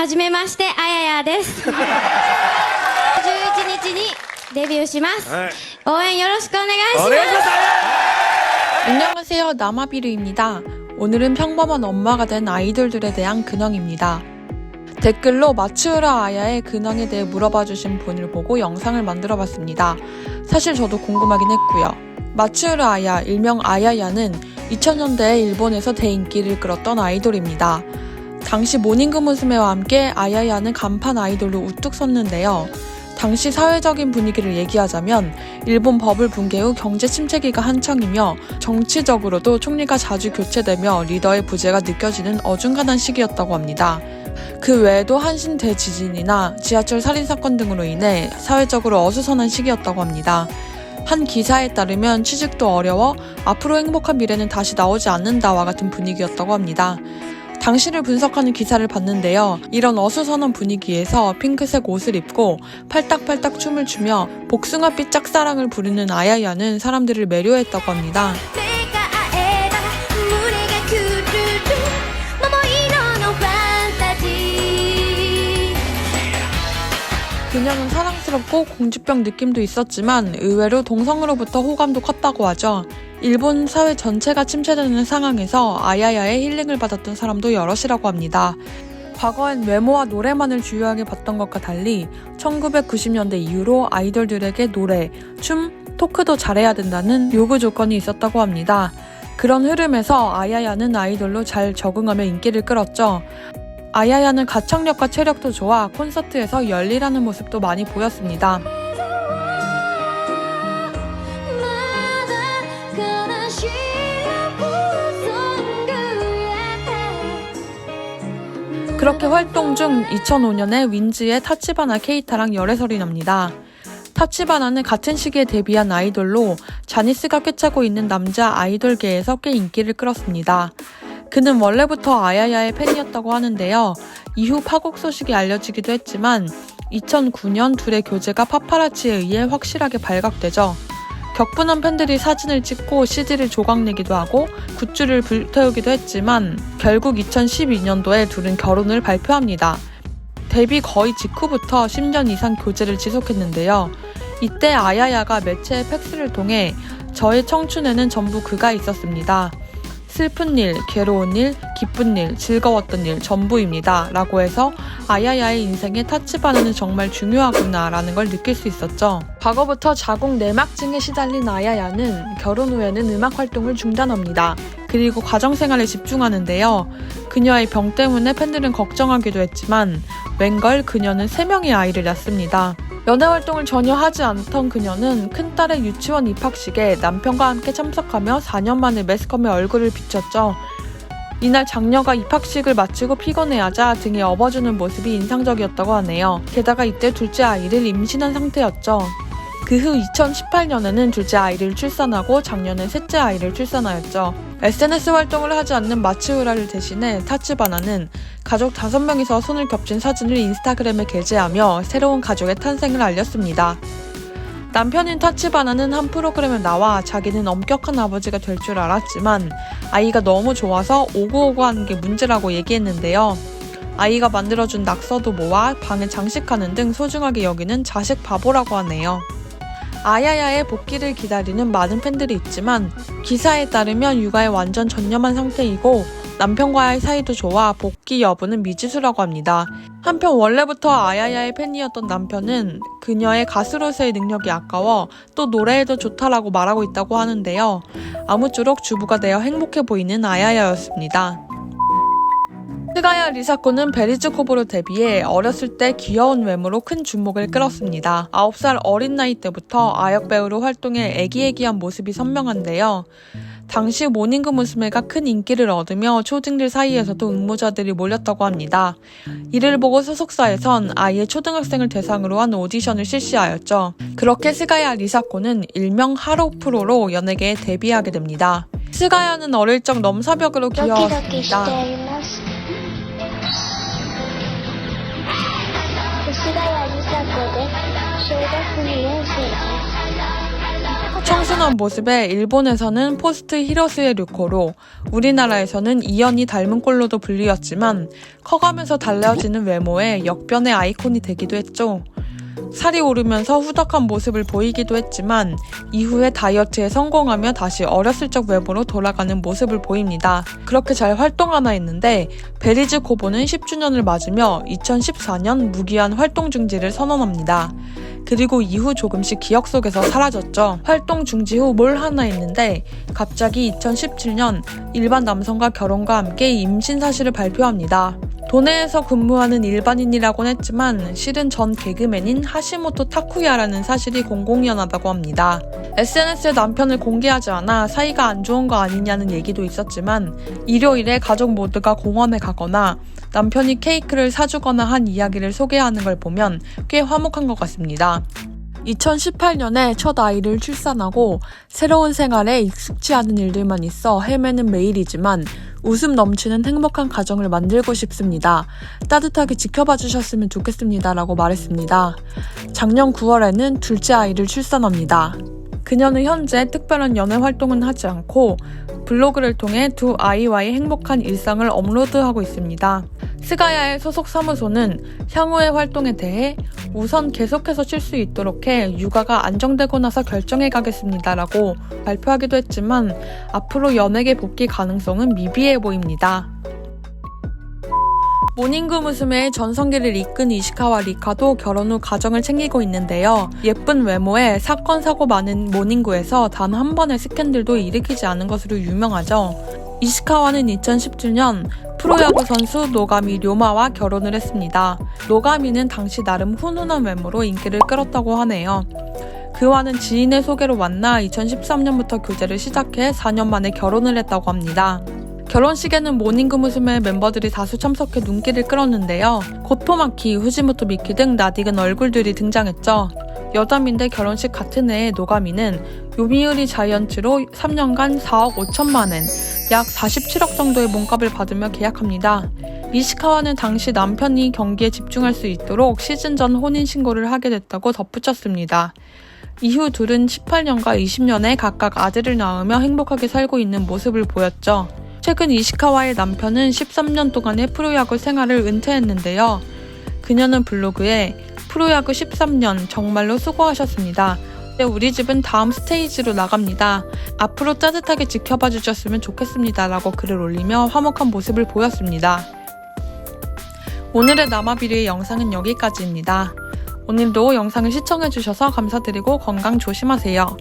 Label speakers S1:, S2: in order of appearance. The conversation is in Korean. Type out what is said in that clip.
S1: はじめまして、あややです。11日にデビューします。応援よろしくお願いします。
S2: 안녕하세요, 나마비르입니다. 오늘은 평범한 엄마가 된 아이돌들에 대한 근황입니다. 댓글로 마츠우라 아야의 근황에 대해 물어봐주신 분을 보고 영상을 만들어봤습니다. 사실 저도 궁금하긴 했고요. 마츠우라 아야, 일명 아야야는 2000년대에 일본에서 대인기를 끌었던 아이돌입니다. 당시 모닝그 무스메와 함께 아야야는 간판 아이돌로 우뚝 섰는데요. 당시 사회적인 분위기를 얘기하자면 일본 버블 붕괴 후 경제 침체기가 한창이며 정치적으로도 총리가 자주 교체되며 리더의 부재가 느껴지는 어중간한 시기였다고 합니다. 그 외에도 한신 대지진이나 지하철 살인사건 등으로 인해 사회적으로 어수선한 시기였다고 합니다. 한 기사에 따르면 취직도 어려워 앞으로 행복한 미래는 다시 나오지 않는다와 같은 분위기였다고 합니다. 당시를 분석하는 기사를 봤는데요. 이런 어수선한 분위기에서 핑크색 옷을 입고 팔딱팔딱 춤을 추며 복숭아빛 짝사랑을 부르는 아야야는 사람들을 매료했다고 합니다. 그녀는 사랑스럽고 공주병 느낌도 있었지만 의외로 동성으로부터 호감도 컸다고 하죠. 일본 사회 전체가 침체되는 상황에서 아야야의 힐링을 받았던 사람도 여럿이라고 합니다. 과거엔 외모와 노래만을 중요하게 봤던 것과 달리 1990년대 이후로 아이돌들에게 노래, 춤, 토크도 잘해야 된다는 요구 조건이 있었다고 합니다. 그런 흐름에서 아야야는 아이돌로 잘 적응하며 인기를 끌었죠. 아야야는 가창력과 체력도 좋아 콘서트에서 열일하는 모습도 많이 보였습니다. 그렇게 활동 중 2005년에 윈즈의 타치바나 케이타랑 열애설이 납니다. 타치바나는 같은 시기에 데뷔한 아이돌로 자니스가 꿰차고 있는 남자 아이돌계에서 꽤 인기를 끌었습니다. 그는 원래부터 아야야의 팬이었다고 하는데요. 이후 파국 소식이 알려지기도 했지만 2009년 둘의 교제가 파파라치에 의해 확실하게 발각되죠. 격분한 팬들이 사진을 찍고 CD를 조각내기도 하고 굿즈를 불태우기도 했지만 결국 2012년도에 둘은 결혼을 발표합니다. 데뷔 거의 직후부터 10년 이상 교제를 지속했는데요. 이때 아야야가 매체의 팩스를 통해 저의 청춘에는 전부 그가 있었습니다. 슬픈 일, 괴로운 일, 기쁜 일, 즐거웠던 일 전부입니다. 라고 해서 아야야의 인생에 타치바나는 정말 중요하구나 라는 걸 느낄 수 있었죠. 과거부터 자궁 내막증에 시달린 아야야는 결혼 후에는 음악 활동을 중단합니다. 그리고 가정생활에 집중하는데요. 그녀의 병 때문에 팬들은 걱정하기도 했지만 웬걸 그녀는 3명의 아이를 낳습니다. 연애 활동을 전혀 하지 않던 그녀는 큰딸의 유치원 입학식에 남편과 함께 참석하며 4년 만에 매스컴에 얼굴을 비췄죠. 이날 장녀가 입학식을 마치고 피곤해하자 등에 업어주는 모습이 인상적이었다고 하네요. 게다가 이때 둘째 아이를 임신한 상태였죠. 그 후 2018년에는 둘째 아이를 출산하고 작년엔 셋째 아이를 출산하였죠. SNS 활동을 하지 않는 마츠우라를 대신해 타치바나는 가족 5명이서 손을 겹친 사진을 인스타그램에 게재하며 새로운 가족의 탄생을 알렸습니다. 남편인 타치바나는 한 프로그램에 나와 자기는 엄격한 아버지가 될 줄 알았지만 아이가 너무 좋아서 오구오구 하는 게 문제라고 얘기했는데요. 아이가 만들어준 낙서도 모아 방에 장식하는 등 소중하게 여기는 자식 바보라고 하네요. 아야야의 복귀를 기다리는 많은 팬들이 있지만 기사에 따르면 육아에 완전 전념한 상태이고 남편과의 사이도 좋아 복귀 여부는 미지수라고 합니다. 한편 원래부터 아야야의 팬이었던 남편은 그녀의 가수로서의 능력이 아까워 또 노래에도 좋다라고 말하고 있다고 하는데요. 아무쪼록 주부가 되어 행복해 보이는 아야야였습니다. 스가야 리사코는 베리즈코브로 데뷔해 어렸을 때 귀여운 외모로 큰 주목을 끌었습니다. 9살 어린 나이 때부터 아역배우로 활동해 애기애기한 모습이 선명한데요. 당시 모닝그 무스메가 큰 인기를 얻으며 초딩들 사이에서도 응모자들이 몰렸다고 합니다. 이를 보고 소속사에선 아예 초등학생을 대상으로 한 오디션을 실시하였죠. 그렇게 스가야 리사코는 일명 하로프로로 연예계에 데뷔하게 됩니다. 스가야는 어릴 적 넘사벽으로 귀여웠습니다. 청순한 모습에 일본에서는 포스트 히로스의 류코로, 우리나라에서는 이연이 닮은 꼴로도 불리웠지만 커가면서 달라지는 외모에 역변의 아이콘이 되기도 했죠. 살이 오르면서 후덕한 모습을 보이기도 했지만 이후에 다이어트에 성공하며 다시 어렸을 적 외모로 돌아가는 모습을 보입니다. 그렇게 잘 활동하나 했는데 베리즈 코보는 10주년을 맞으며 2014년 무기한 활동 중지를 선언합니다. 그리고 이후 조금씩 기억 속에서 사라졌죠. 활동 중지 후 뭘 하나 했는데 갑자기 2017년 일반 남성과 결혼과 함께 임신 사실을 발표합니다. 도내에서 근무하는 일반인이라곤 했지만 실은 전 개그맨인 하시모토 타쿠야라는 사실이 공공연하다고 합니다. SNS에 남편을 공개하지 않아 사이가 안 좋은 거 아니냐는 얘기도 있었지만 일요일에 가족 모두가 공원에 가거나 남편이 케이크를 사주거나 한 이야기를 소개하는 걸 보면 꽤 화목한 것 같습니다. 2018년에 첫 아이를 출산하고 새로운 생활에 익숙지 않은 일들만 있어 헤매는 매일이지만 웃음 넘치는 행복한 가정을 만들고 싶습니다. 따뜻하게 지켜봐 주셨으면 좋겠습니다. 라고 말했습니다. 작년 9월에는 둘째 아이를 출산합니다. 그녀는 현재 특별한 연애 활동은 하지 않고 블로그를 통해 두 아이와의 행복한 일상을 업로드하고 있습니다. 스가야의 소속 사무소는 향후의 활동에 대해 우선 계속해서 쉴 수 있도록 해 육아가 안정되고 나서 결정해 가겠습니다. 라고 발표하기도 했지만 앞으로 연예계 복귀 가능성은 미비해 보입니다. 모닝구 무스메의 전성기를 이끈 이시카와 리카도 결혼 후 가정을 챙기고 있는데요. 예쁜 외모에 사건 사고 많은 모닝구에서 단 한 번의 스캔들도 일으키지 않은 것으로 유명하죠. 이시카와는 2017년 프로야구 선수 노가미 료마와 결혼을 했습니다. 노가미는 당시 나름 훈훈한 외모로 인기를 끌었다고 하네요. 그와는 지인의 소개로 만나 2013년부터 교제를 시작해 4년 만에 결혼을 했다고 합니다. 결혼식에는 모닝구 무스메 멤버들이 다수 참석해 눈길을 끌었는데요. 고토마키, 후지모토 미키 등 낯익은 얼굴들이 등장했죠. 여담인데 결혼식 같은 해에 노가미는 요미우리 자이언츠로 3년간 4억 5천만 엔, 약 47억 정도의 몸값을 받으며 계약합니다. 이시카와는 당시 남편이 경기에 집중할 수 있도록 시즌 전 혼인신고를 하게 됐다고 덧붙였습니다. 이후 둘은 18년과 20년에 각각 아들을 낳으며 행복하게 살고 있는 모습을 보였죠. 최근 이시카와의 남편은 13년 동안의 프로야구 생활을 은퇴했는데요. 그녀는 블로그에 프로야구 13년 정말로 수고하셨습니다. 우리 집은 다음 스테이지로 나갑니다. 앞으로 따뜻하게 지켜봐 주셨으면 좋겠습니다. 라고 글을 올리며 화목한 모습을 보였습니다. 오늘의 남아비리의 영상은 여기까지입니다. 오늘도 영상을 시청해주셔서 감사드리고 건강 조심하세요.